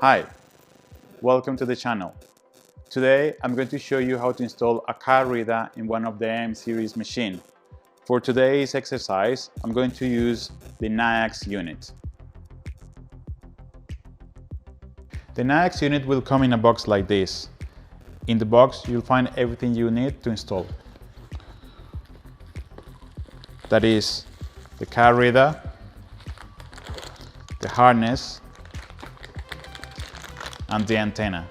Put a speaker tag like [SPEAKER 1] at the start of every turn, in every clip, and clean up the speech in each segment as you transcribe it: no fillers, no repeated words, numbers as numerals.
[SPEAKER 1] Hi, welcome to the channel. Today I'm going to show you how to install a card reader in one of the M series machine. For today's exercise, I'm going to use the Nayax unit. The Nayax unit will come in a box like this. In the box you'll find everything you need to install. That is the card reader, the harness, and the antenna.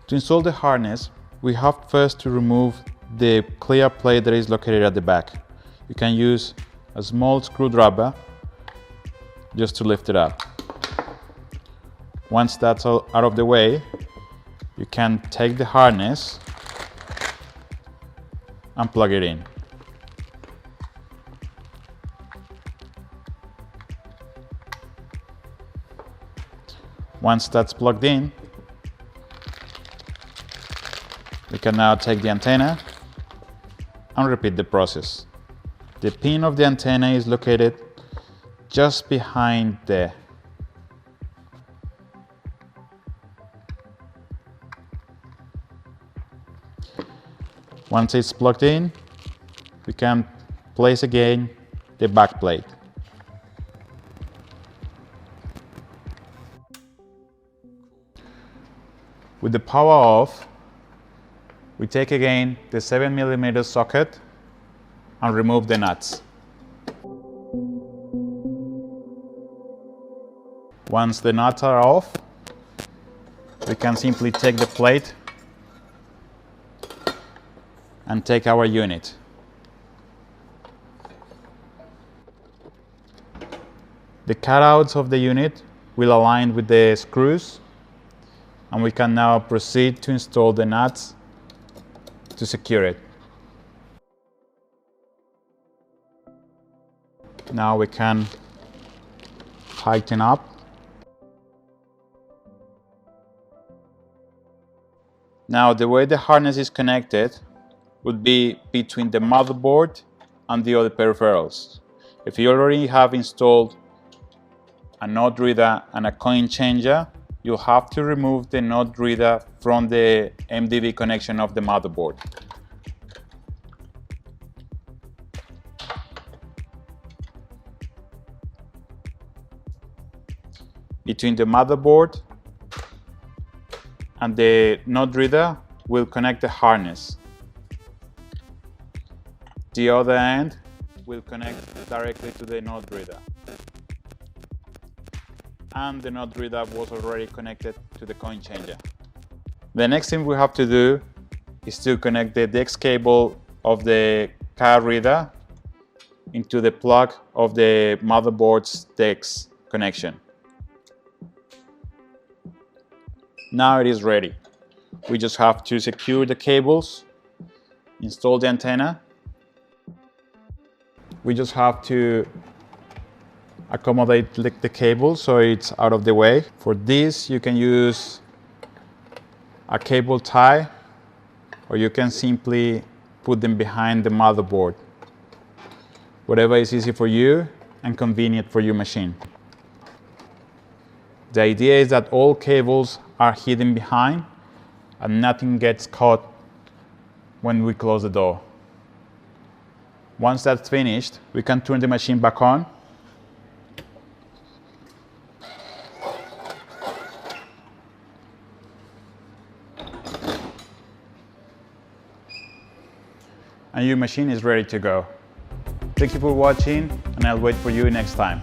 [SPEAKER 1] To install the harness, we have first to remove the clear plate that is located at the back. You can use a small screwdriver just to lift it up. Once that's all out of the way, you can take the harness and plug it in. Once that's plugged in, we can now take the antenna and repeat the process. The pin of the antenna is located just behind there. Once it's plugged in, we can place again the back plate. With the power off, we take again the 7mm socket and remove the nuts. Once the nuts are off, we can simply take the plate and take our unit. The cutouts of the unit will align with the screws, and we can now proceed to install the nuts to secure it. Now we can tighten up. Now the way the harness is connected would be between the motherboard and the other peripherals. If you already have installed a node reader and a coin changer, you'll have to remove the node reader from the MDB connection of the motherboard. Between the motherboard and the node reader will connect the harness. The other end will connect directly to the node reader. And the node reader was already connected to the coin changer. The next thing we have to do is to connect the DEX cable of the card reader into the plug of the motherboard's DEX connection. Now it is ready. We just have to secure the cables, install the antenna. We just have to accommodate the cable so it's out of the way. For this you can use a cable tie, or you can simply put them behind the motherboard. Whatever is easy for you and convenient for your machine. The idea is that all cables are hidden behind and nothing gets caught when we close the door. Once that's finished, we can turn the machine back on. And your machine is ready to go. Thank you for watching, and I'll wait for you next time.